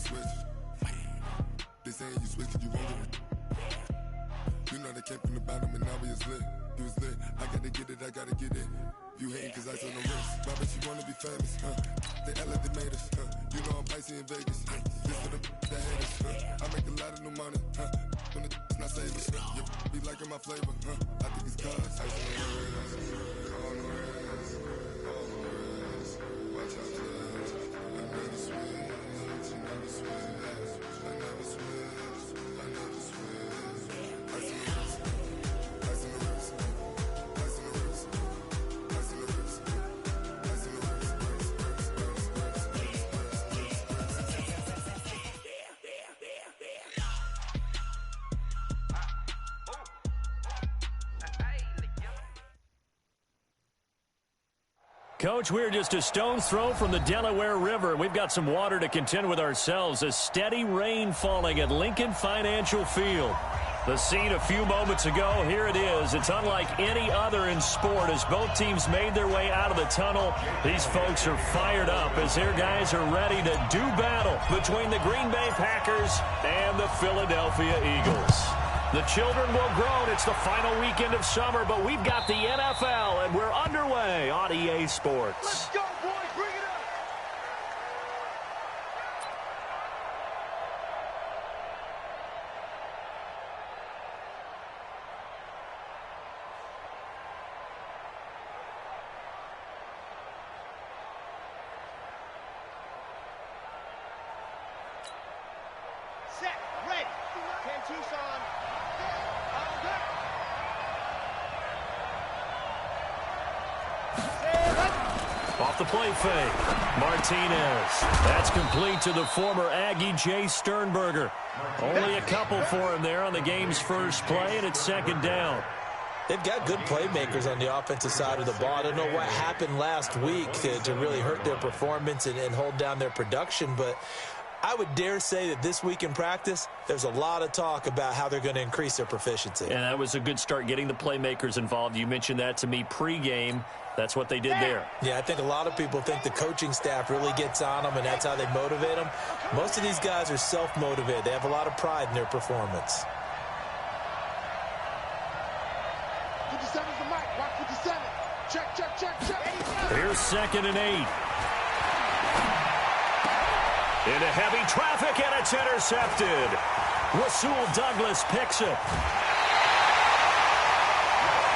switch. They saying you switch and you won't get it. You know they came from the bottom and now we is lit. You was lit. I gotta get it, I gotta get it. You hating cause I told no risk. Why bet you wanna be famous, They LA they made us, You know I'm icy in Vegas, This for the that hate us, I make a lot of new money, When the not save us, You be liking my flavor, I think it's cause ice on the wrist, on the wrist, on the wrist. Watch out, judge. I never switch, you never switch. I never switch, I never switch. Ice on the wrist, ice on the wrist, ice on the wrist, ice on the wrist, ice on the wrist, Coach, we're just a stone's throw from the Delaware River. We've got some water to contend with ourselves. A steady rain falling at Lincoln Financial Field. The scene a few moments ago, here it is. It's unlike any other in sport as both teams made their way out of the tunnel. These folks are fired up as their guys are ready to do battle between the Green Bay Packers and the Philadelphia Eagles. The children will groan. It's the final weekend of summer, but we've got the NFL, and we're underway on EA Sports. Let's go, boys. Bring it up. Set, ready. 10 Tucson. Off the play fake, Martinez. That's complete to the former Aggie, Jay Sternberger. Only a couple for him there on the game's first play, and it's second down. They've got good playmakers on the offensive side of the ball. I don't know what happened last week to really hurt their performance and hold down their production, but I would dare say that this week in practice, there's a lot of talk about how they're going to increase their proficiency. And that was a good start getting the playmakers involved. You mentioned that to me pregame. That's what they did there. Yeah, I think a lot of people think the coaching staff really gets on them, and that's how they motivate them. Most of these guys are self-motivated. They have a lot of pride in their performance. 57's the mic. Rock 57. Check, check, check, check. Here's 2nd and 8. Into heavy traffic, and it's intercepted. Rasul Douglas picks it.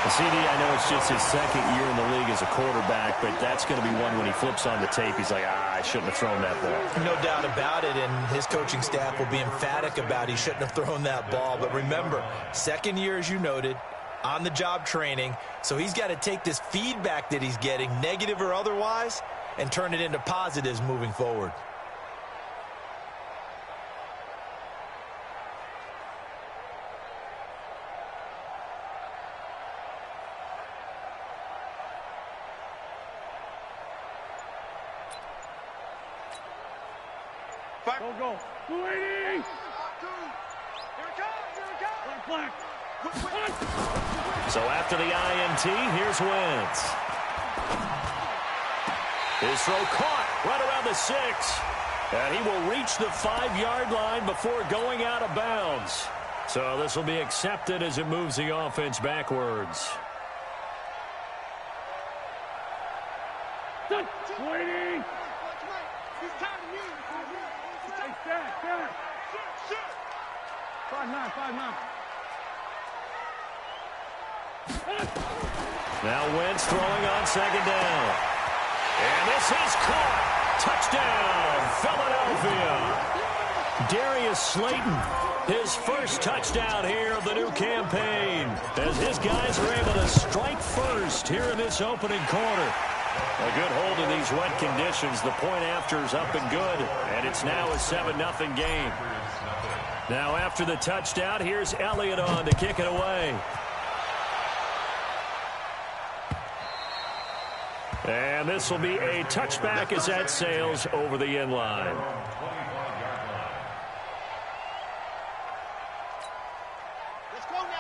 CD, I know it's just his second year in the league as a quarterback, but that's going to be one when he flips on the tape. He's like, I shouldn't have thrown that ball. No doubt about it, and his coaching staff will be emphatic about he shouldn't have thrown that ball. But remember, second year, as you noted, on-the-job training, so he's got to take this feedback that he's getting, negative or otherwise, and turn it into positives moving forward. Go. 280. Here it comes. So after the INT, here's Wentz. His throw caught right around the 6. And he will reach the 5-yard line before going out of bounds. So this will be accepted as it moves the offense backwards. 280. 5-9. Now Wentz throwing on 2nd down. And this is caught. Touchdown, Philadelphia. Darius Slayton, his first touchdown here of the new campaign, as his guys are able to strike first here in this opening quarter. A good hold in these wet conditions. The point after is up and good, and it's now a 7-0 game. Now after the touchdown, here's Elliott on to kick it away. And this will be a touchback as that sails over the end line.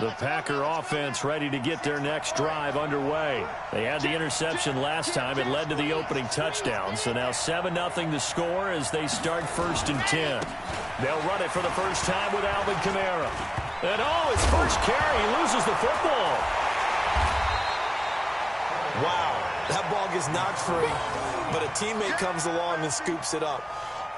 The Packer offense ready to get their next drive underway. They had the interception last time. It led to the opening touchdown. So now 7-0 the score as they start 1st and 10. They'll run it for the first time with Alvin Kamara. And his first carry, he loses the football. Wow, that ball gets knocked free, but a teammate comes along and scoops it up.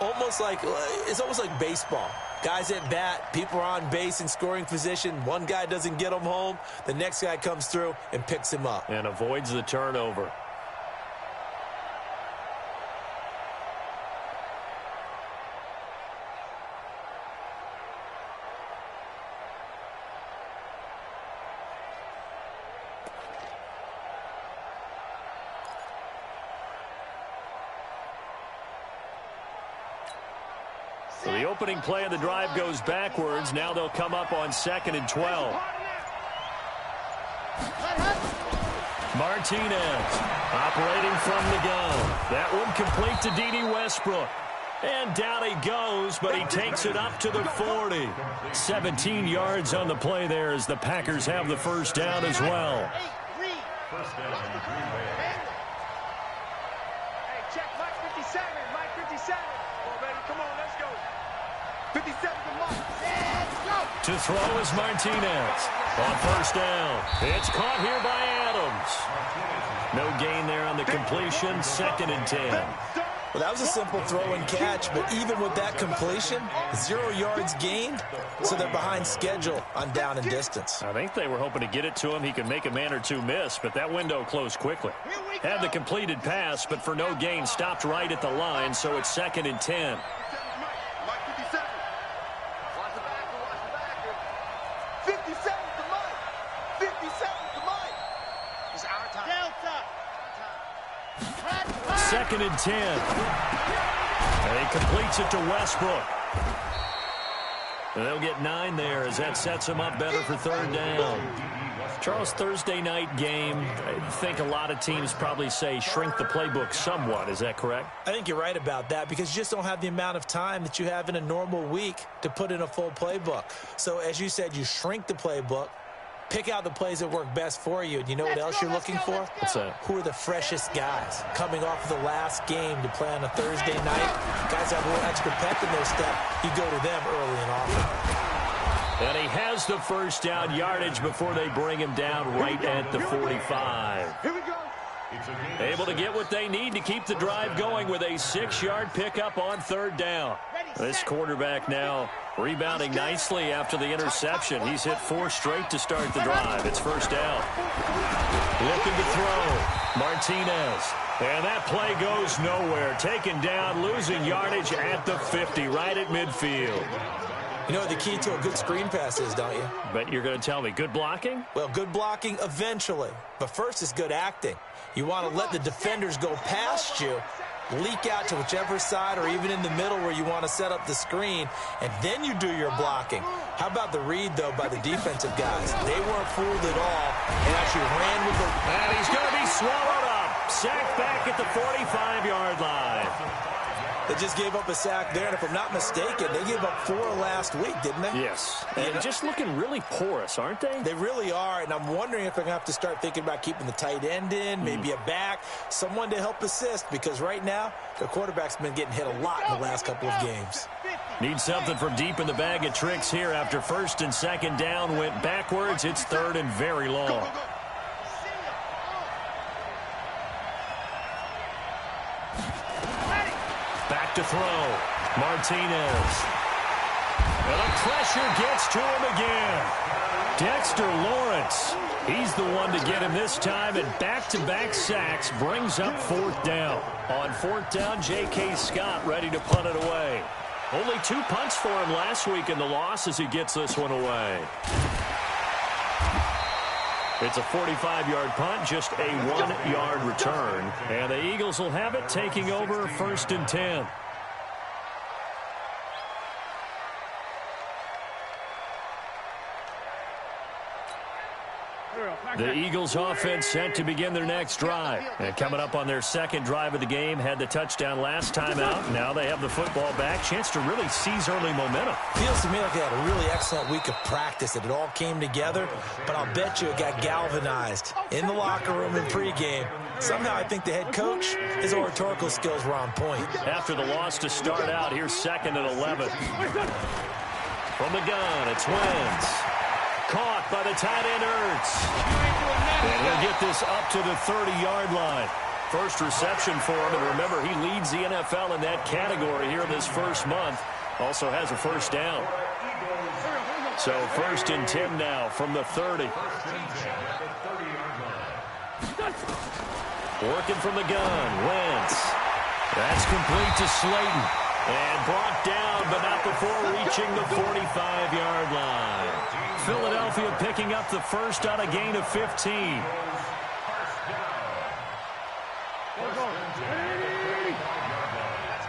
It's almost like baseball. Guys at bat, people are on base in scoring position. One guy doesn't get him home. The next guy comes through and picks him up. And avoids the turnover. So the opening play of the drive goes backwards. Now they'll come up on 2nd and 12. Martinez operating from the gun. That one complete to D.D. Westbrook. And down he goes, but he takes it up to the 40. 17 yards on the play there as the Packers have the first down as well. First down, Green Bay. Hey, check Mike 57. Mike 57. Oh, baby, come on, let's go. 57 to Mike. Let's go. To throw is Martinez. On first down. It's caught here by Adams. No gain there on the completion. 2nd and 10. Well, that was a simple throw and catch, but even with that completion, 0 yards gained, so they're behind schedule on down and distance. I think they were hoping to get it to him. He could make a man or two miss, but that window closed quickly. Had the completed pass, but for no gain, stopped right at the line, so it's 2nd and 10. Mike 57. Watch the backer. 57 to Mike. 57 to Mike. It's our time. Delta. 2nd and 10. And he completes it to Westbrook. And they'll get 9 there as that sets him up better for 3rd down. Charles, Thursday night game, I think a lot of teams probably say shrink the playbook somewhat. Is that correct? I think you're right about that because you just don't have the amount of time that you have in a normal week to put in a full playbook. So as you said, you shrink the playbook. Pick out the plays that work best for you. And you know what else you're looking for? What's that? Who are the freshest guys coming off of the last game to play on a Thursday night? Guys have a little extra pep in their step. You go to them early and often. And he has the first down yardage before they bring him down right at the 45. Here we go. Able to get what they need to keep the drive going with a 6-yard pickup on 3rd down. This quarterback now rebounding nicely after the interception. He's hit 4 straight to start the drive. It's 1st down. Looking to throw. Martinez. And that play goes nowhere. Taken down, losing yardage at the 50, right at midfield. You know what the key to a good screen pass is, don't you? But you're going to tell me, good blocking? Well, good blocking eventually. But first is good acting. You want to let the defenders go past you, leak out to whichever side or even in the middle where you want to set up the screen, and then you do your blocking. How about the read, though, by the defensive guys? They weren't fooled at all and actually ran with the... And he's going to be swallowed up. Sacked back at the 45-yard line. They just gave up a sack there, and if I'm not mistaken, they gave up 4 last week, didn't they? Yes. And just looking really porous, aren't they? They really are, and I'm wondering if they're going to have to start thinking about keeping the tight end in, maybe a back, someone to help assist, because right now, their quarterback's been getting hit a lot in the last couple of games. Need something from deep in the bag of tricks here after 1st and 2nd down went backwards. It's 3rd and very long. Back to throw. Martinez. And the pressure gets to him again. Dexter Lawrence. He's the one to get him this time, and back-to-back sacks brings up 4th down. On 4th down, J.K. Scott ready to punt it away. Only 2 punts for him last week in the loss as he gets this one away. It's a 45-yard punt, just a 1-yard return. And the Eagles will have it, taking over 1st and 10. The Eagles offense set to begin their next drive. And coming up on their second drive of the game, had the touchdown last time out. Now they have the football back. Chance to really seize early momentum. Feels to me like they had a really excellent week of practice. It all came together, but I'll bet you it got galvanized in the locker room in pregame. Somehow I think the head coach, his oratorical skills were on point. After the loss to start out, here's 2nd and 11. From the gun, it's Wentz. Caught by the tight end, Ertz. And he'll get this up to the 30-yard line. First reception for him, and remember, he leads the NFL in that category here this first month. Also has a first down. So 1st and 10 now from the 30. Working from the gun, Wentz. That's complete to Slayton. And brought down, but not before reaching the 45-yard line. Philadelphia picking up the first on a gain of 15. Let's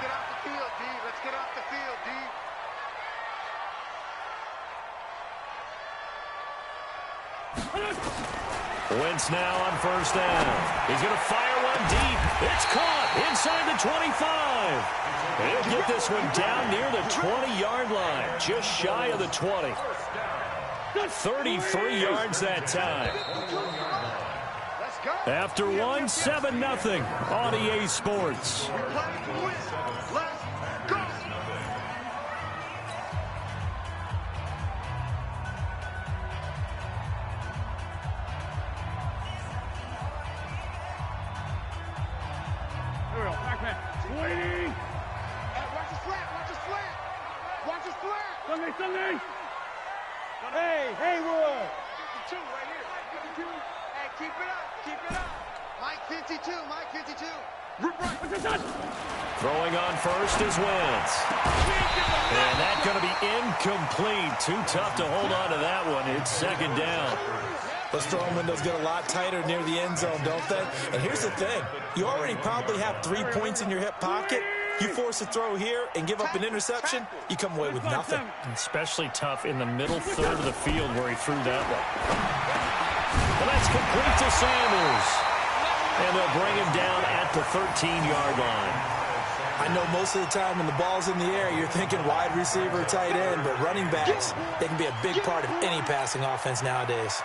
get off the field, D. Let's get off the field, D. Wentz now on first down. He's going to fire one deep. It's caught inside the 25. And he'll get this one down near the 20-yard line, just shy of the 20. 33 yards that time. After one, 7-0 on EA Sports. Hey, Haywood! 52 right here. 52. Hey, keep it up, keep it up. Mike 52, Mike 52. Throwing on first is Wentz. And that's going to be incomplete. Too tough to hold on to that one. It's 2nd down. Those throwing windows get a lot tighter near the end zone, don't they? And here's the thing. You already probably have 3 points in your hip pocket. You force a throw here and give up an interception, you come away with nothing. Especially tough in the middle third of the field where he threw that one. And that's complete to Sanders. And they'll bring him down at the 13-yard line. I know most of the time when the ball's in the air, you're thinking wide receiver, tight end, but running backs, they can be a big part of any passing offense nowadays.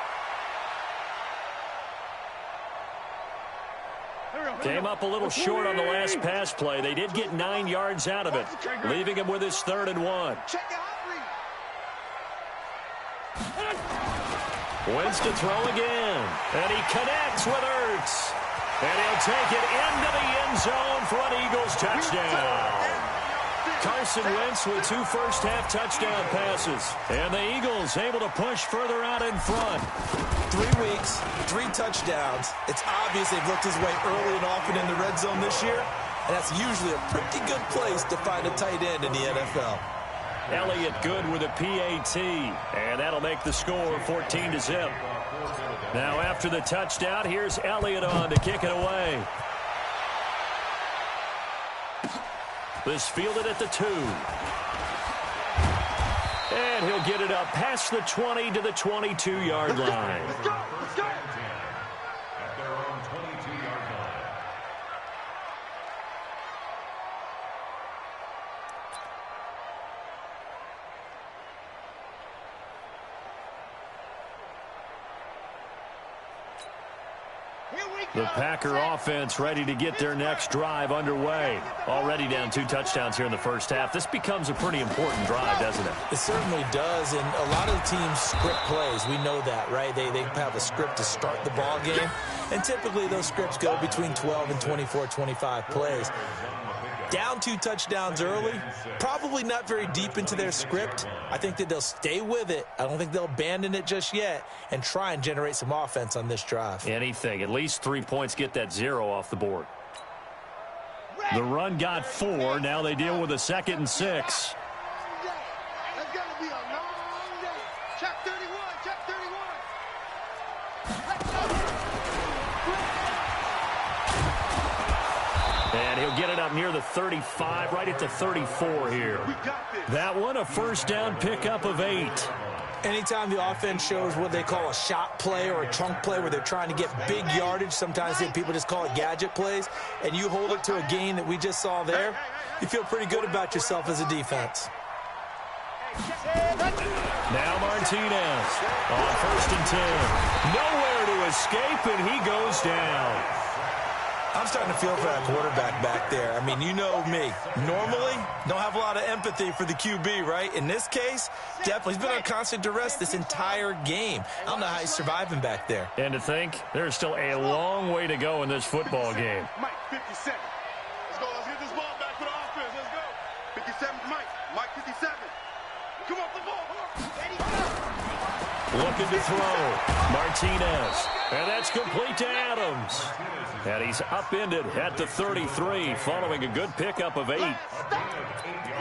Came up a little short on the last pass play. They did get 9 yards out of it, leaving him with his 3rd and 1. Wentz to throw again, and he connects with Ertz. And he'll take it into the end zone for an Eagles touchdown. Carson Wentz with 2 first-half touchdown passes. And the Eagles able to push further out in front. 3 weeks, 3 touchdowns. It's obvious they've looked his way early and often in the red zone this year. And that's usually a pretty good place to find a tight end in the NFL. Elliott good with a PAT. And that'll make the score 14-0. Now after the touchdown, here's Elliott on to kick it away. This fielded at the 2. And he'll get it up past the 20 to the 22-yard line. Let's go, let's go. At their own 22-yard line. The Packer offense ready to get their next drive underway. Already down 2 touchdowns here in the first half. This becomes a pretty important drive, doesn't it? It certainly does, and a lot of the teams script plays. We know that, right? They have a script to start the ball game, and typically those scripts go between 12 and 24, 25 plays. Down 2 touchdowns early, probably not very deep into their script. I think that they'll stay with it. I don't think they'll abandon it just yet and try and generate some offense on this drive. Anything. At least 3 points get that 0 off the board. The run got 4. Now they deal with a 2nd and 6. That's going to be a long day. Check 31, check 31. And he'll get it up near the 35, right at the 34 here. That one, a first down pickup of 8. Anytime the offense shows what they call a shot play or a chunk play where they're trying to get big yardage, sometimes people just call it gadget plays, and you hold it to a gain that we just saw there, you feel pretty good about yourself as a defense. Now Martinez on 1st and 10. Nowhere to escape, and he goes down. I'm starting to feel for that quarterback back there. I mean, you know me. Normally, don't have a lot of empathy for the QB, right? In this case, definitely. He's been on constant duress this entire game. I don't know how he's surviving back there. And to think, there's still a long way to go in this football game. Mike, 50 seconds. Let's go. Let's get this ball back for the offense. Let's go. 57, Mike. Mike, 57. Come off the ball. Looking to throw. Martinez. And that's complete to Adams. And he's upended at the 33 following a good pickup of 8.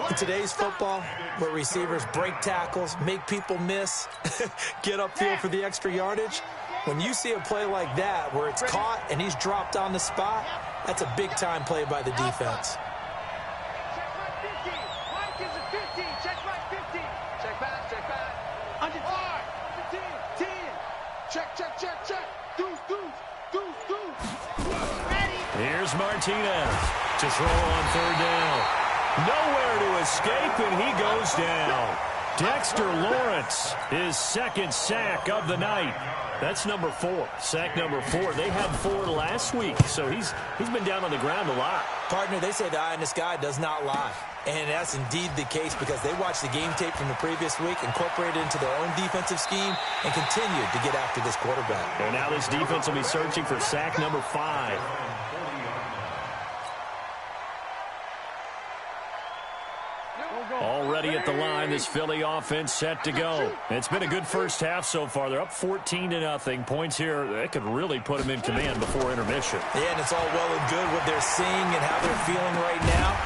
In today's football, where receivers break tackles, make people miss, get upfield for the extra yardage, when you see a play like that where it's caught and he's dropped on the spot, that's a big-time play by the defense. Here's Martinez to throw on 3rd down. Nowhere to escape, and he goes down. Dexter Lawrence, his 2nd sack of the night. That's number 4. Sack number 4. They had 4 last week, so he's been down on the ground a lot. Partner, they say the eye in the sky does not lie. And that's indeed the case because they watched the game tape from the previous week, incorporated it into their own defensive scheme, and continued to get after this quarterback. And now this defense will be searching for sack number 5. Already at the line, this Philly offense set to go. It's been a good first half so far. They're up 14-0. Points here, that could really put them in command before intermission. Yeah, and it's all well and good what they're seeing and how they're feeling right now.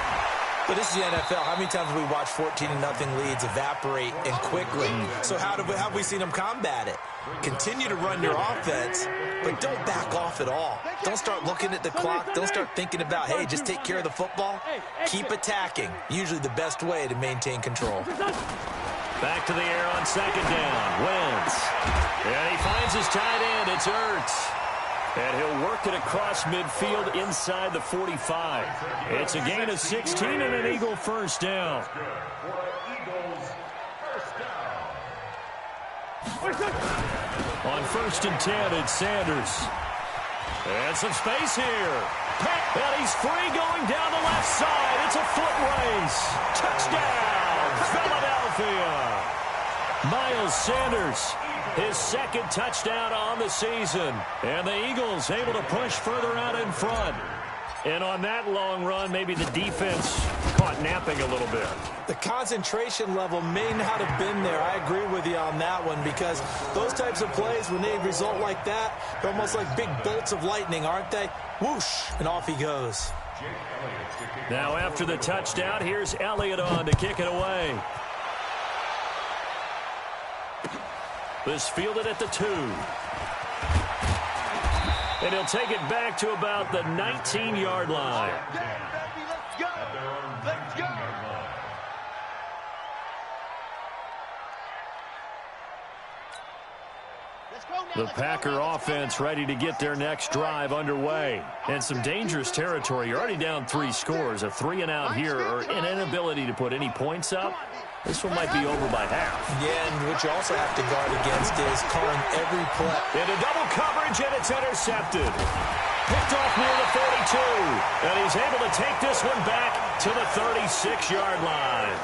But this is the NFL. How many times have we watched 14-0 leads evaporate and quickly? So how have we seen them combat it? Continue to run your offense, but don't back off at all. Don't start looking at the clock. Don't start thinking about, hey, just take care of the football. Keep attacking. Usually the best way to maintain control. Back to the air on 2nd down. Wentz. And he finds his tight end. It's Ertz. And he'll work it across midfield inside the 45. It's a gain of 16 and an Eagle 1st down. On 1st and 10, it's Sanders. And some space here. And he's free going down the left side. It's a foot race. Touchdown, Philadelphia. Miles Sanders, his 2nd touchdown on the season. And the Eagles able to push further out in front. And on that long run, maybe the defense caught napping a little bit. The concentration level may not have been there. I agree with you on that one because those types of plays, when they result like that, they're almost like big bolts of lightning, aren't they? Whoosh, and off he goes. Now after the touchdown, here's Elliott on to kick it away. This fielded at the 2. And he'll take it back to about the 19-yard line. Let's go. Let's go. The Packer offense ready to get their next drive underway. And some dangerous territory. You're already down 3 scores. A 3-and-out here or an inability to put any points up. This one might be over by half. Yeah, and what you also have to guard against is calling every play. Into double coverage, and it's intercepted. Picked off near the 42. And he's able to take this one back to the 36-yard line.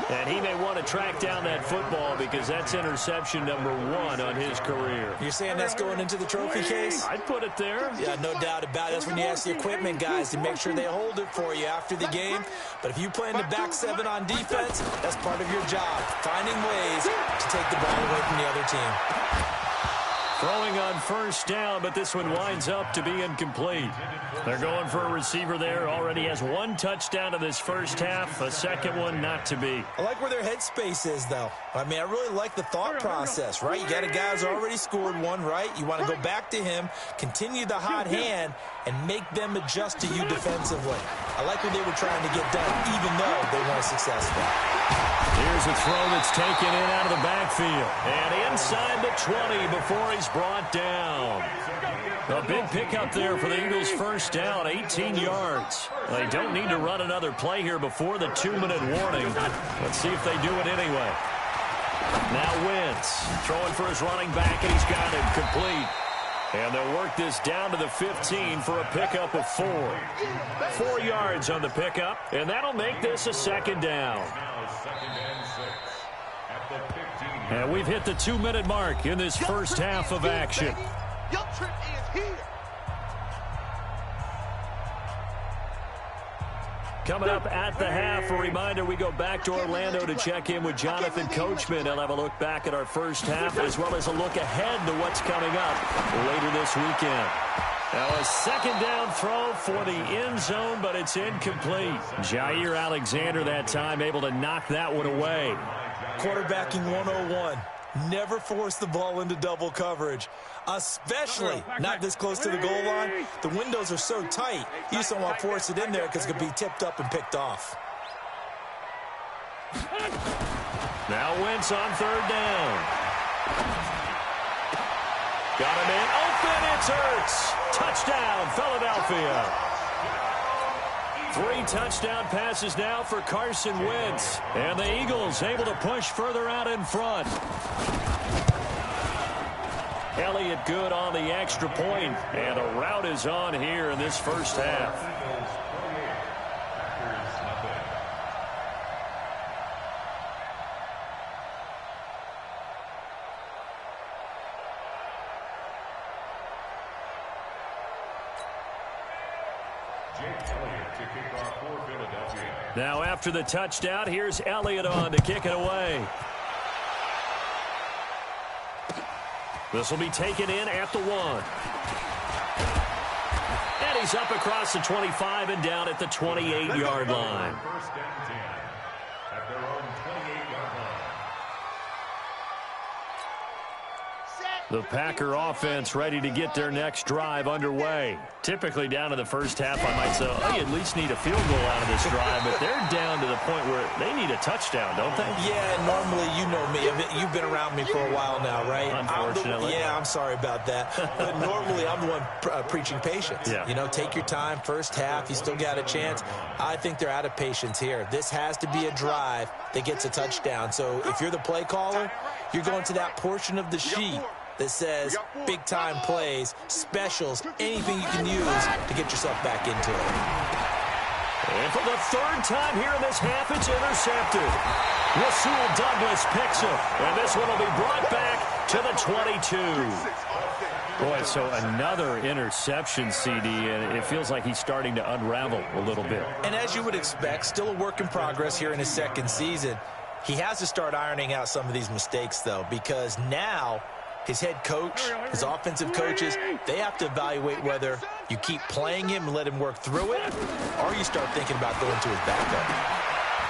And he may want to track down that football because that's interception number 1 on his career. You're saying that's going into the trophy case? I'd put it there. Yeah, no doubt about it. That's when you ask the equipment guys to make sure they hold it for you after the game. But if you play in the back 7 on defense, that's part of your job, finding ways to take the ball away from the other team. Throwing on first down, but this one winds up to be incomplete. They're going for a receiver there. Already has one touchdown in this first half. A second one not to be. I like where their headspace is, though. I mean, I really like the thought process, right? You got a guy who's already scored one, right? You want to go back to him, continue the hot hand, and make them adjust to you defensively. I like what they were trying to get done, even though they weren't successful. Here's a throw that's taken in out of the backfield. And inside the 20 before he's brought down. A big pickup there for the Eagles' first down, 18 yards. They don't need to run another play here before the 2-minute warning. Let's see if they do it anyway. Now Wentz throwing for his running back, and he's got him complete. And they'll work this down to the 15 for a pickup of 4. 4 yards on the pickup, and that'll make this a second down. And we've hit the 2-minute mark in this first half of action. Your trip is here. Coming up at the half, a reminder, we go back to Orlando to check in with Jonathan Coachman. He'll have a look back at our first half as well as a look ahead to what's coming up later this weekend. Now a second down throw for the end zone, but it's incomplete. Jair Alexander that time able to knock that one away. Quarterbacking 101. Never force the ball into double coverage, especially not this close to the goal line. The windows are so tight, you just don't want to force it in there because it could be tipped up and picked off. Now Wentz on third down. Got him in. Open, it's Ertz. Touchdown, Philadelphia. 3 touchdown passes now for Carson Wentz. And the Eagles able to push further out in front. Elliott good on the extra point. And a rout is on here in this first half. Now after the touchdown, here's Elliott on to kick it away. This will be taken in at the 1. And he's up across the 25 and down at the 28-yard line. First and 10 at their own 28-yard line. The Packer offense ready to get their next drive underway. Typically down to the first half, I might say, oh, you at least need a field goal out of this drive, but they're down to the point where they need a touchdown, don't they? Yeah, normally, you know me. You've been around me for a while now, right? Unfortunately. I'm sorry about that. But normally, I'm the one preaching patience. Yeah. You know, take your time, first half, you still got a chance. I think they're out of patience here. This has to be a drive that gets a touchdown. So if you're the play caller, you're going to that portion of the sheet that says big-time plays, specials, anything you can use to get yourself back into it. And for the third time here in this half, it's intercepted. Rasul Douglas picks it, and this one will be brought back to the 22. Boy, so another interception, CD, and it feels like he's starting to unravel a little bit. And as you would expect, still a work in progress here in his second season. He has to start ironing out some of these mistakes, though, because now his head coach, his offensive coaches, they have to evaluate whether you keep playing him and let him work through it, or you start thinking about going to his backup.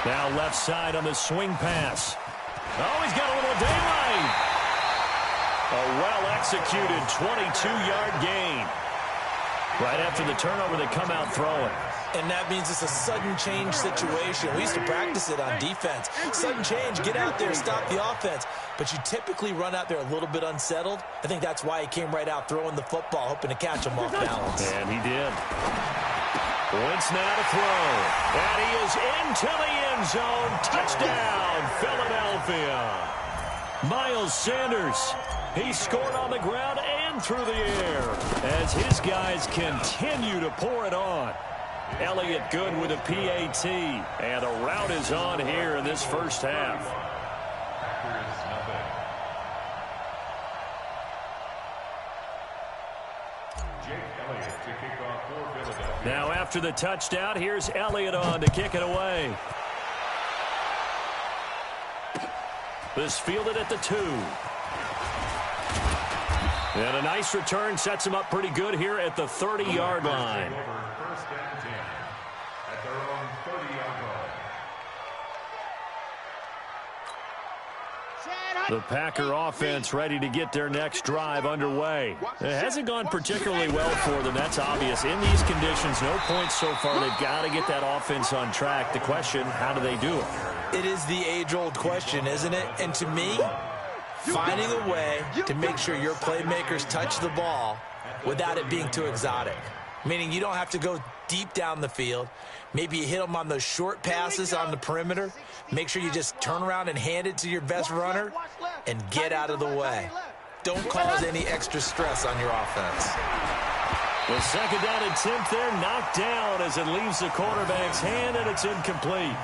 Now left side on the swing pass. Oh, he's got a little daylight. A well-executed 22-yard gain. Right after the turnover, they come out throwing. And that means it's a sudden change situation. We used to practice it on defense. Sudden change, get out there, stop the offense. But you typically run out there a little bit unsettled. I think that's why he came right out throwing the football, hoping to catch him off balance. And he did. Wentz now to throw. And he is into the end zone. Touchdown, Philadelphia. Miles Sanders, he scored on the ground and through the air as his guys continue to pour it on. Elliott good with a PAT, and a rout is on here in this first half. Now after the touchdown, here's Elliott on to kick it away. This fielded at the 2. And a nice return sets them up pretty good here at the 30-yard line. First and 10 at their own 30-yard line. The Packer offense ready to get their next drive underway. It hasn't gone particularly well for them. That's obvious. In these conditions, no points so far. They've got to get that offense on track. The question, how do they do it? It is the age-old question, isn't it? And to me, finding a way to make sure your playmakers touch the ball without it being too exotic. Meaning you don't have to go deep down the field. Maybe you hit them on those short passes on the perimeter. Make sure you just turn around and hand it to your best runner and get out of the way. Don't cause any extra stress on your offense. The second down and 10th there, knocked down as it leaves the quarterback's hand, and it's incomplete.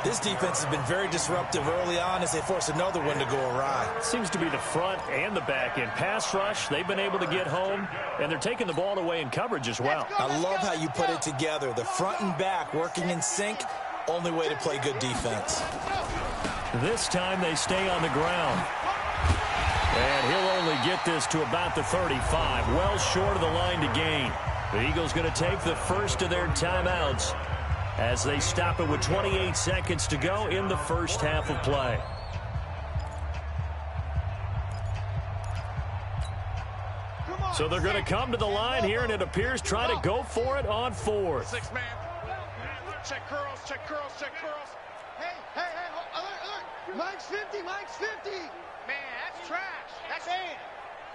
This defense has been very disruptive early on as they force another one to go awry. Seems to be the front and the back end. Pass rush, they've been able to get home, and they're taking the ball away in coverage as well. I love how you put it together. The front and back working in sync, only way to play good defense. This time they stay on the ground. And he'll only get this to about the 35, well short of the line to gain. The Eagles going to take the first of their timeouts as they stop it with 28 seconds to go in the first half of play. So they're going to come to the line here, and it appears try to go for it on fourth. 6 man. Check curls, check curls, check curls. Hey, alert. Mike's 50, Mike's 50. Man, that's trash. That's it.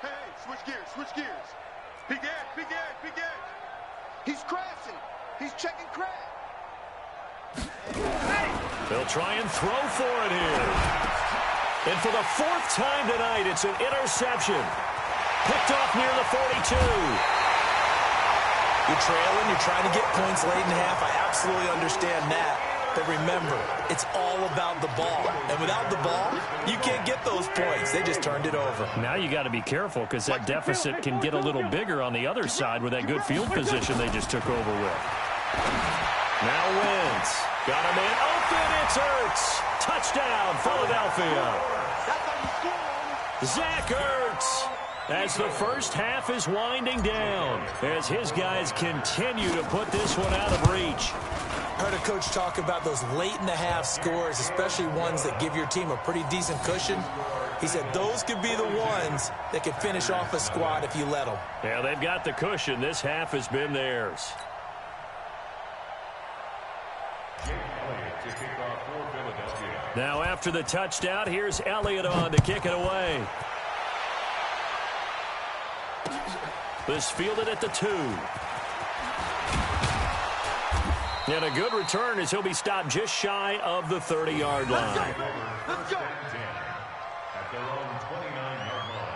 Hey, switch gears. Big edge. He's crashing. He's checking crash. They'll try and throw for it here. And for the fourth time tonight, it's an interception. Picked off near the 42. You're trailing, you're trying to get points late in half. I absolutely understand that. But remember, it's all about the ball. And without the ball, you can't get those points. They just turned it over. Now you got to be careful because that deficit can get a little bigger on the other side with that good field position they just took over with. Now Wentz. Got him in. Open. It's Ertz. Touchdown, Philadelphia. Zach Ertz. As the first half is winding down, as his guys continue to put this one out of reach. Heard a coach talk about those late-in-the-half scores, especially ones that give your team a pretty decent cushion. He said those could be the ones that could finish off a squad if you let them. Yeah, they've got the cushion. This half has been theirs. Now after the touchdown, here's Elliott on to kick it away. This fielded at the 2. And a good return as he'll be stopped just shy of the 30-yard line. Let's go. At their own 29-yard line.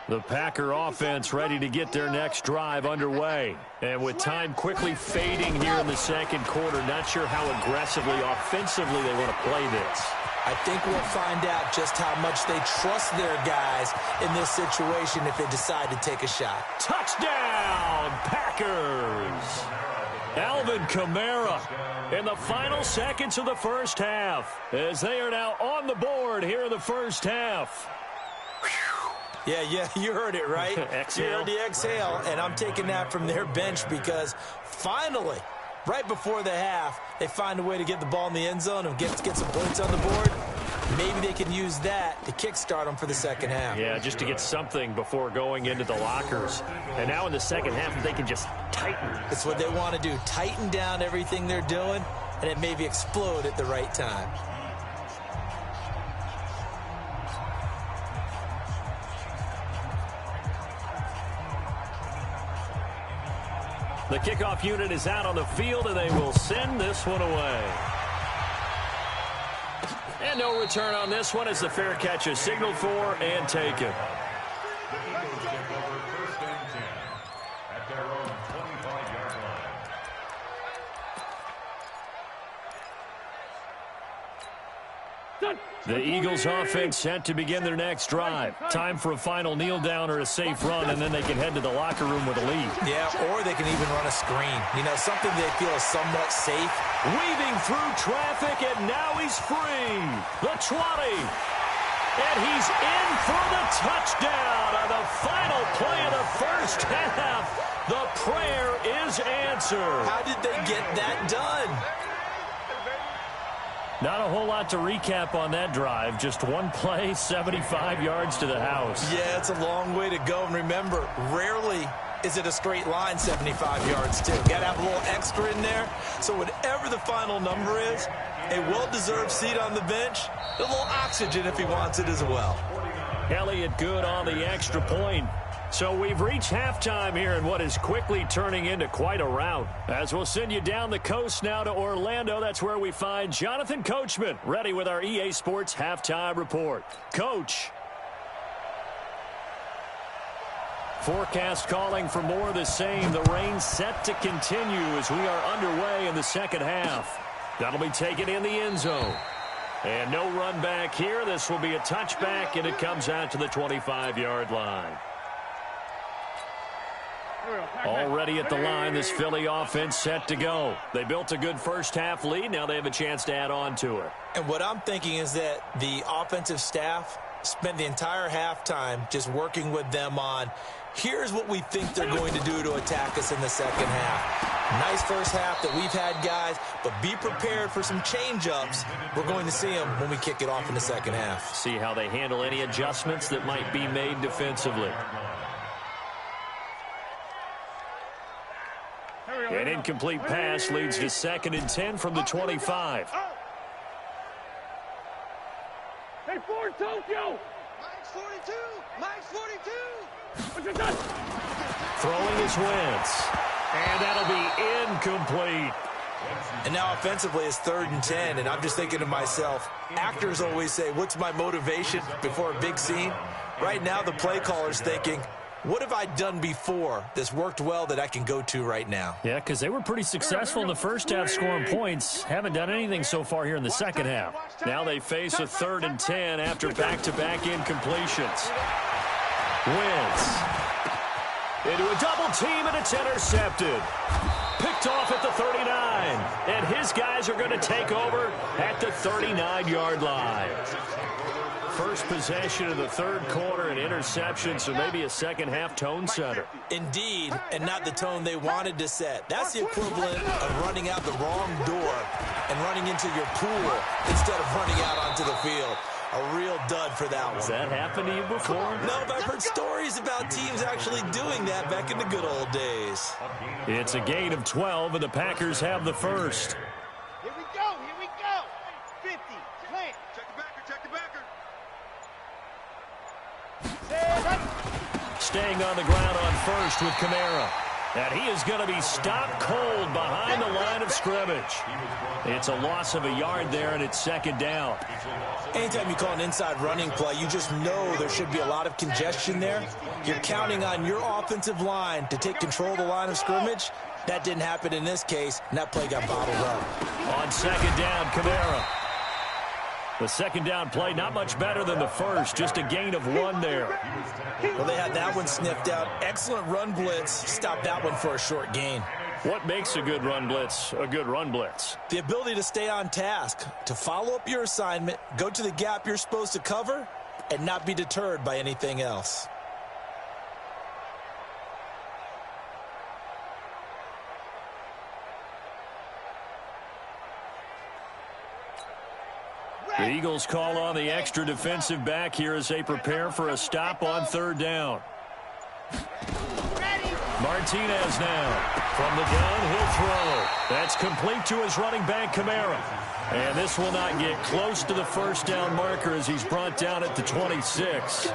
The Packer offense ready to get their next drive underway. And with time quickly fading here in the second quarter, not sure how aggressively, offensively they want to play this. I think we'll find out just how much they trust their guys in this situation if they decide to take a shot. Touchdown, Packers! Alvin Kamara in the final seconds of the first half as they are now on the board here in the first half. Yeah, you heard it, right? Exhale. You heard the exhale, and I'm taking that from their bench because finally, right before the half, they find a way to get the ball in the end zone and get some points on the board. Maybe they can use that to kickstart them for the second half. Yeah, just to get something before going into the lockers. And now in the second half, they can just tighten. That's what they want to do, tighten down everything they're doing, and it maybe explode at the right time. The kickoff unit is out on the field, and they will send this one away. And no return on this one as the fair catch is signaled for and taken. The Eagles take over first and 10 at their own 25-yard line. The Eagles offense set to begin their next drive. Time for a final kneel down or a safe run, and then they can head to the locker room with a lead. Yeah, or they can even run a screen. You know, something they feel is somewhat safe. Weaving through traffic, and now he's free. The 20. And he's in for the touchdown on the final play of the first half. The prayer is answered. How did they get that done? Not a whole lot to recap on that drive. Just one play, 75 yards to the house. Yeah, it's a long way to go. And remember, rarely is it a straight line 75 yards, too. Got to have a little extra in there. So whatever the final number is, a well-deserved seat on the bench, a little oxygen if he wants it as well. Elliott good on the extra point. So we've reached halftime here in what is quickly turning into quite a rout. As we'll send you down the coast now to Orlando, that's where we find Jonathan Coachman, ready with our EA Sports Halftime Report. Coach. Forecast calling for more of the same. The rain set to continue as we are underway in the second half. That'll be taken in the end zone. And no run back here. This will be a touchback, and it comes out to the 25-yard line. Already at the line, this Philly offense set to go. They built a good first-half lead. Now they have a chance to add on to it. And what I'm thinking is that the offensive staff spent the entire halftime just working with them on, here's what we think they're going to do to attack us in the second half. Nice first half that we've had, guys, but be prepared for some change-ups. We're going to see them when we kick it off in the second half. See how they handle any adjustments that might be made defensively. An incomplete pass leads to 2nd and 10 from the 25. Hey, Ford, Tokyo! Mike's 42! Mike's 42! Throwing his Wentz. And that'll be incomplete. And now offensively it's 3rd and 10, and I'm just thinking to myself, actors always say, what's my motivation before a big scene? Right now the play caller's thinking, what have I done before that's worked well that I can go to right now? Yeah, because they were pretty successful in the first half scoring points. Haven't done anything so far here in the second half. Now they face a 3rd and 10 after back-to-back incompletions. Wentz into a double team, and it's intercepted. Picked off at the 39. And his guys are going to take over at the 39-yard line. First possession of the third quarter, an interception, so maybe a second-half tone setter. Indeed, and not the tone they wanted to set. That's the equivalent of running out the wrong door and running into your pool instead of running out onto the field. A real dud for that one. Has that happened to you before? No, but I've heard stories about teams actually doing that back in the good old days. It's a gain of 12, and the Packers have the first. Here we go, here we go. 50, plant. Check the backer, check the backer. Staying on the ground on first with Kamara. And he is going to be stopped cold behind the line of scrimmage. It's a loss of a yard there, and it's 2nd down. Anytime you call an inside running play, you just know there should be a lot of congestion there. You're counting on your offensive line to take control of the line of scrimmage. That didn't happen in this case, and that play got bottled up. On 2nd down, Kamara. The 2nd down play, not much better than the first, just a gain of 1 there. Well, they had that one sniffed out. Excellent run blitz. Stopped that one for a short gain. What makes a good run blitz a good run blitz? The ability to stay on task, to follow up your assignment, go to the gap you're supposed to cover, and not be deterred by anything else. The Eagles call on the extra defensive back here as they prepare for a stop on 3rd down. Martinez now from the gun, he'll throw. That's complete to his running back, Kamara. And this will not get close to the first down marker as he's brought down at the 26.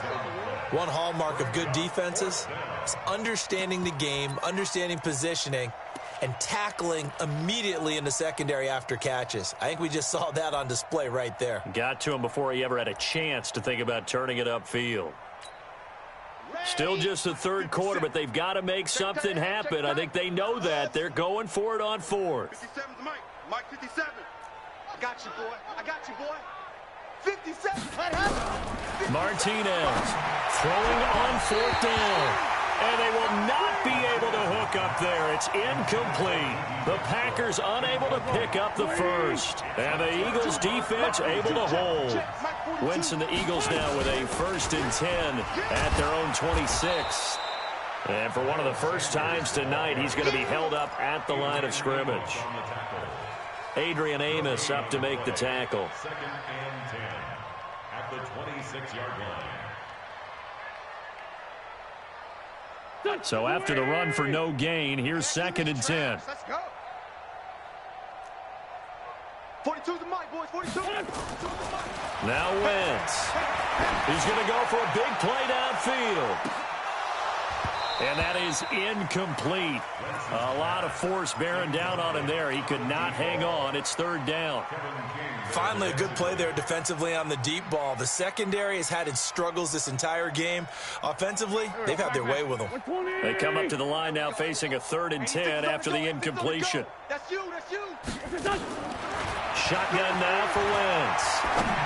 One hallmark of good defenses is understanding the game, understanding positioning, and tackling immediately in the secondary after catches. I think we just saw that on display right there. Got to him before he ever had a chance to think about turning it upfield. Still just the third quarter, but they've got to make something happen. I think they know that. They're going for it on 4th. 57's Mike. Mike 57. I got you, boy. I got you, boy. 50 seconds. Martinez throwing on 4th down. And they will not be able to hook up there. It's incomplete. The Packers unable to pick up the first. And the Eagles defense able to hold. Wentz and the Eagles now with a 1st and 10 at their own 26. And for one of the first times tonight, he's going to be held up at the line of scrimmage. Adrian Amos up to make the tackle. 2nd and 10 at the 26-yard line. So after the run for no gain, here's 2nd and 10. Let's go. 42 the mic, boys. 42. Now Wentz. He's going to go for a big play downfield. And that is incomplete. A lot of force bearing down on him there. He could not hang on. It's 3rd down. Finally, a good play there defensively on the deep ball. The secondary has had its struggles this entire game. Offensively, they've had their way with them. They come up to the line now facing a 3rd and 10 after the incompletion. That's you. Shotgun now for Wentz.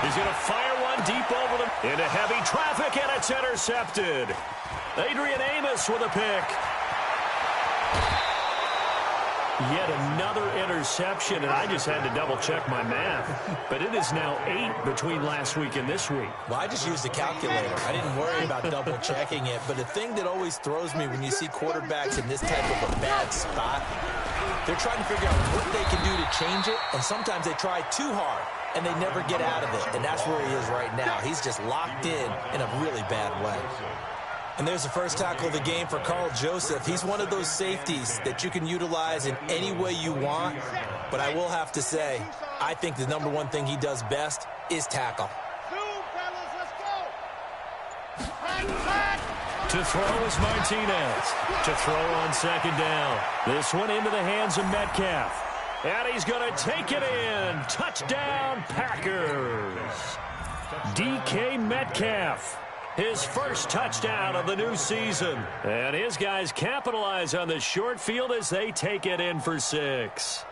He's going to fire one deep over them into heavy traffic, and it's intercepted. Adrian Amos with a pick. Yet another interception, and I just had to double-check my math. But it is now 8 between last week and this week. Well, I just used a calculator. I didn't worry about double-checking it. But the thing that always throws me when you see quarterbacks in this type of a bad spot, they're trying to figure out what they can do to change it, and sometimes they try too hard, and they never get out of it. And that's where he is right now. He's just locked in a really bad way. And there's the first tackle of the game for Carl Joseph. He's one of those safeties that you can utilize in any way you want. But I will have to say, I think the number one thing he does best is tackle. To throw is Martinez. To throw on 2nd down. This one into the hands of Metcalf. And he's going to take it in. Touchdown, Packers. DK Metcalf. His first touchdown of the new season. And his guys capitalize on the short field as they take it in for 6.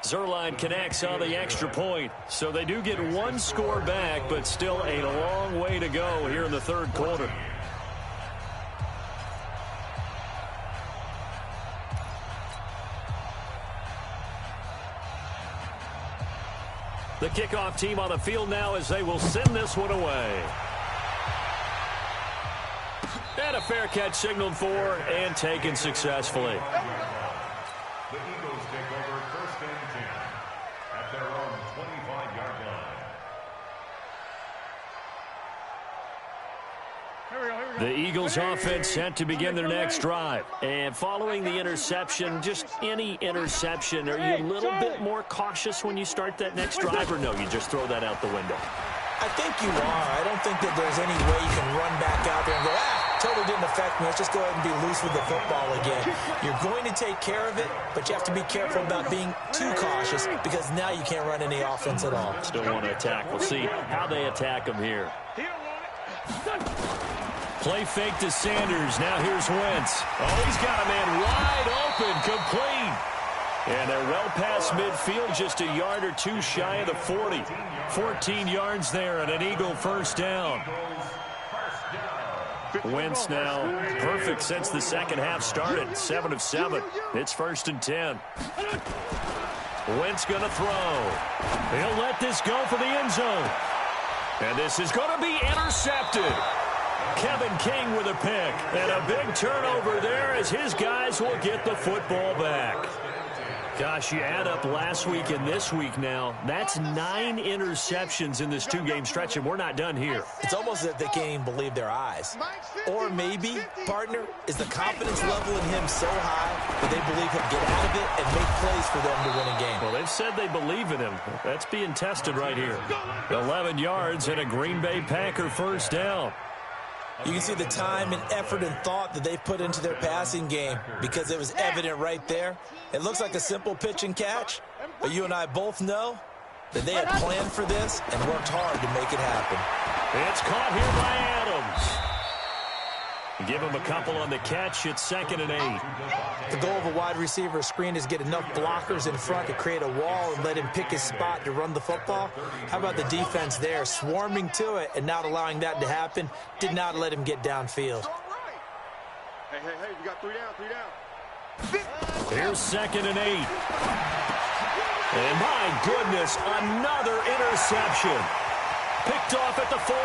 Zerline connects on the extra point. So they do get one score back, but still a long way to go here in the 3rd quarter. The kickoff team on the field now as they will send this one away. And a fair catch signaled for and taken successfully. The Eagles take over 1st and 10 at their own 25-yard line. The Eagles offense set to begin their next drive. And following the interception, just any interception, are you a little bit more cautious when you start that next drive, or no, you just throw that out the window? I think you are. I don't think that there's any way you can run back out there and go, totally didn't affect me. Let's just go ahead and be loose with the football again. You're going to take care of it, but you have to be careful about being too cautious because now you can't run any offense at all. Still want to attack. We'll see how they attack them here. Play fake to Sanders. Now here's Wentz. Oh, he's got a man wide open, complete. And they're well past midfield, just a yard or two shy of the 40. 14 yards there and an Eagle 1st down. Wentz now perfect since the second half started. 7 of 7. It's 1st and 10. Wentz going to throw. He'll let this go for the end zone. And this is going to be intercepted. Kevin King with a pick. And a big turnover there as his guys will get the football back. Gosh, you add up last week and this week now, that's 9 interceptions in this 2-game stretch, and we're not done here. It's almost as if they can't even believe their eyes. Or maybe, partner, is the confidence level in him so high that they believe he'll get out of it and make plays for them to win a game. Well, they've said they believe in him. That's being tested right here. 11 yards and a Green Bay Packer 1st down. You can see the time and effort and thought that they've put into their passing game because it was evident right there. It looks like a simple pitch and catch, but you and I both know that they had planned for this and worked hard to make it happen. It's caught here by Give him a couple on the catch. It's 2nd and 8. The goal of a wide receiver screen is get enough blockers in front to create a wall and let him pick his spot to run the football. How about the defense there, swarming to it and not allowing that to happen? Did not let him get downfield. Hey, we got 3 down, 3 down. Here's 2nd and 8. And my goodness, another interception. Picked off at the 40.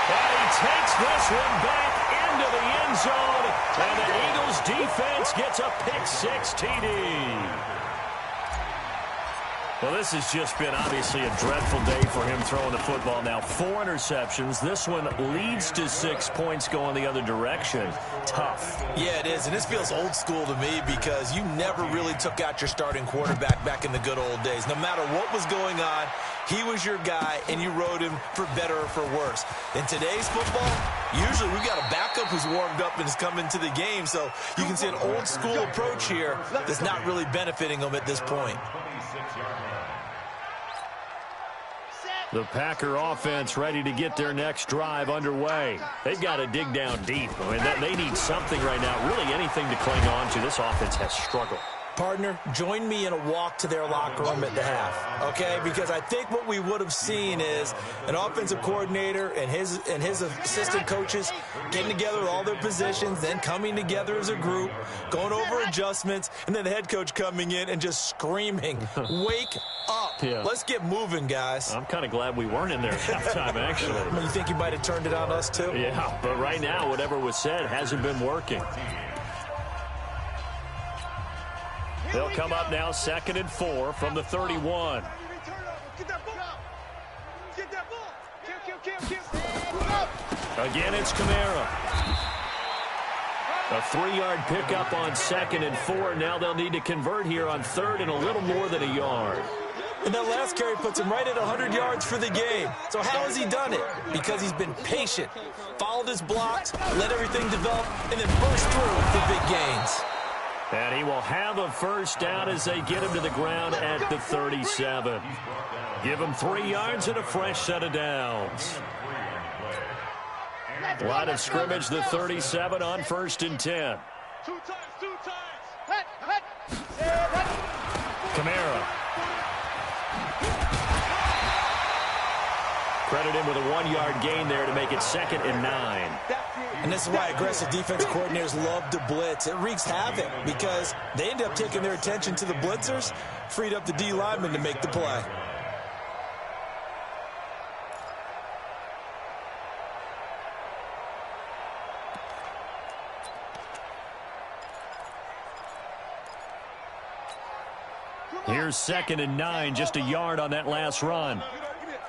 And he takes this one back into the end zone. And the Eagles defense gets a pick-6 TD. Well, this has just been obviously a dreadful day for him throwing the football. Now 4 interceptions. This one leads to 6 points going the other direction. Tough. Yeah, it is, and this feels old school to me because you never really took out your starting quarterback back in the good old days. No matter what was going on, he was your guy, and you rode him for better or for worse. In today's football, usually we got a backup who's warmed up and has come into the game, so you can see an old school approach here that's not really benefiting them at this point. The Packer offense ready to get their next drive underway. They've got to dig down deep. I mean, they need something right now, really anything to cling on to. This offense has struggled. Partner, join me in a walk to their locker room at the half, okay? Because I think what we would have seen is an offensive coordinator and his assistant coaches getting together with all their positions, then coming together as a group, going over adjustments, and then the head coach coming in and just screaming, wake up. Yeah. Let's get moving, guys. I'm kind of glad we weren't in there at halftime, actually. I mean, you think he might have turned it on us, too? Yeah, but right now, whatever was said hasn't been working. They'll come up now 2nd and 4 from the 31. Again, it's Kamara. A 3-yard pickup on 2nd and 4. Now they'll need to convert here on 3rd and a little more than a yard. And that last carry puts him right at 100 yards for the game. So how has he done it? Because he's been patient, followed his blocks, let everything develop, and then burst through for big gains. And he will have a first down as they get him to the ground at the 37. Give him 3 yards and a fresh set of downs. Line of scrimmage, the 37 on 1st and 10. 2 times. Kamara. Credit him with a 1-yard gain there to make it 2nd and 9. And this is why aggressive defense coordinators love to blitz. It wreaks havoc because they end up taking their attention to the blitzers, freed up the D lineman to make the play. Here's 2nd and 9, just a yard on that last run.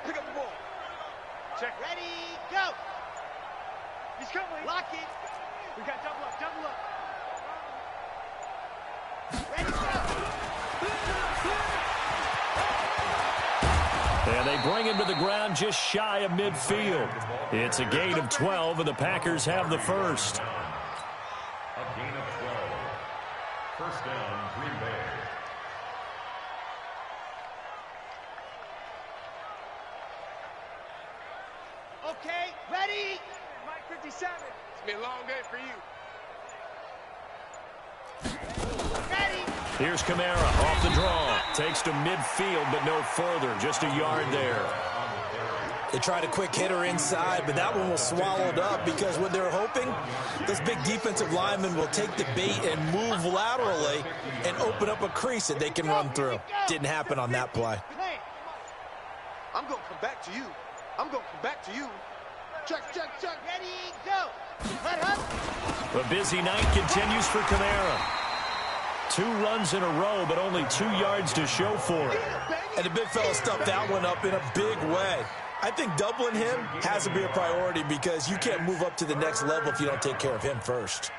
Pick up the ball. Check. Ready, go. He's coming. Lock it. We got double up. Ready, go. And they bring him to the ground just shy of midfield. It's a gain of 12, and the Packers have the first. A gain of 12. First down, Green Bay. Okay, ready. Mike 57. It's been a long day for you. Ready. Here's Kamara off the draw. Takes to midfield, but no further. Just a yard there. They tried a quick hitter inside, but that one was swallowed up because what they're hoping, this big defensive lineman will take the bait and move laterally and open up a crease that they can run through. Didn't happen on that play. I'm going to come back to you. Check. Ready, go. Let up. The busy night continues for Kamara. 2 runs in a row, but only 2 yards to show for it. And the big fella stuffed that one up in a big way. I think doubling him has to be a priority because you can't move up to the next level if you don't take care of him first.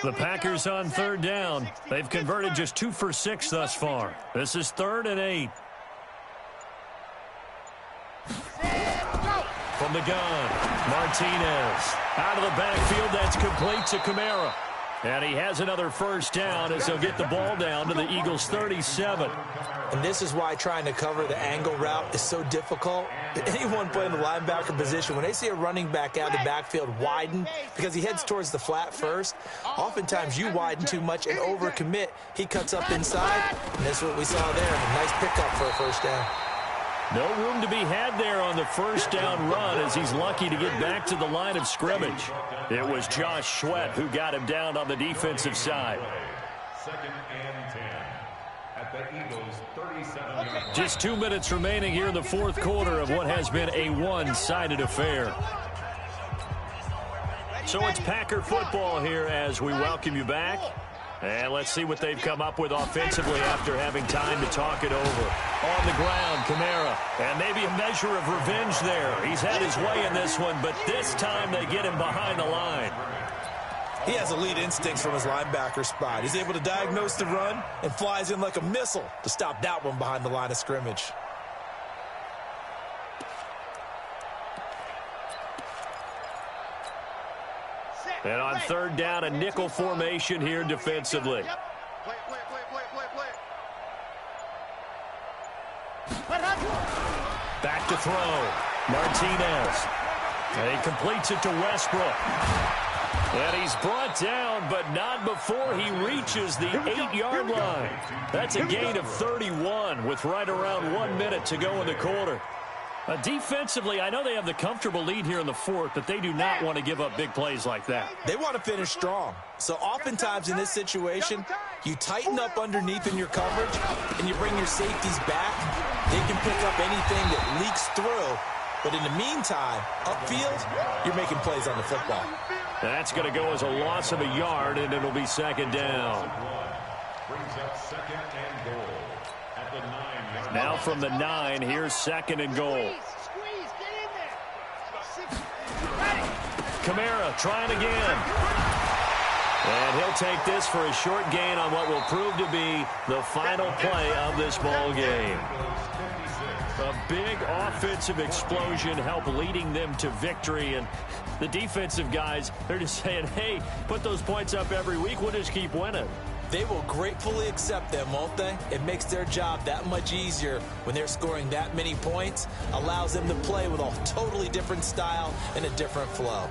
The Packers on 3rd down. They've converted just 2 for 6 thus far. This is 3rd and 8. From from the gun. Martinez out of the backfield. That's complete to Kamara. And he has another first down as he'll get the ball down to the Eagles 37. And this is why trying to cover the angle route is so difficult. Anyone playing the linebacker position, when they see a running back out of the backfield widen because he heads towards the flat first, oftentimes you widen too much and overcommit. He cuts up inside, and that's what we saw there. A nice pickup for a first down. No room to be had there on the first down run as he's lucky to get back to the line of scrimmage. It was Josh Sweat who got him down on the defensive side. 2nd and 10 at the Eagles 37-yard. Just 2 minutes remaining here in the fourth quarter of what has been a one-sided affair. So it's Packer football here as we welcome you back. And let's see what they've come up with offensively after having time to talk it over. On the ground, Kamara. And maybe a measure of revenge there. He's had his way in this one, but this time they get him behind the line. He has elite instincts from his linebacker spot. He's able to diagnose the run and flies in like a missile to stop that one behind the line of scrimmage. And on third down, a nickel formation here defensively. Back to throw. Martinez. And he completes it to Westbrook. And he's brought down, but not before he reaches the 8-yard line. That's a gain of 31 with right around 1 minute to go in the quarter. Defensively, I know they have the comfortable lead here in the fourth, but they do not want to give up big plays like that. They want to finish strong. So oftentimes in this situation, you tighten up underneath in your coverage, and you bring your safeties back. They can pick up anything that leaks through. But in the meantime, upfield, you're making plays on the football. That's going to go as a loss of a yard, and it'll be second down. Brings up 2nd and goal at the 9-yard. Now from the 9, here's 2nd and goal. Kamara trying again. And he'll take this for a short gain on what will prove to be the final play of this ball game. A big offensive explosion helped leading them to victory. And the defensive guys, they're just saying, hey, put those points up every week. We'll just keep winning. They will gratefully accept them, won't they? It makes their job that much easier when they're scoring that many points. Allows them to play with a totally different style and a different flow.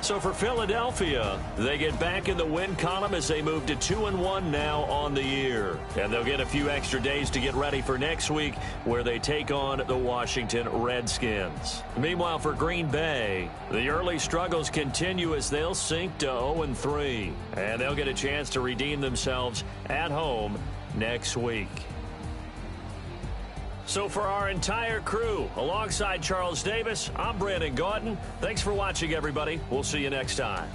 So for Philadelphia, they get back in the win column as they move to 2-1 now on the year. And they'll get a few extra days to get ready for next week where they take on the Washington Redskins. Meanwhile, for Green Bay, the early struggles continue as they'll sink to 0-3. And they'll get a chance to redeem themselves at home next week. So for our entire crew, alongside Charles Davis, I'm Brandon Gaudin. Thanks for watching, everybody. We'll see you next time.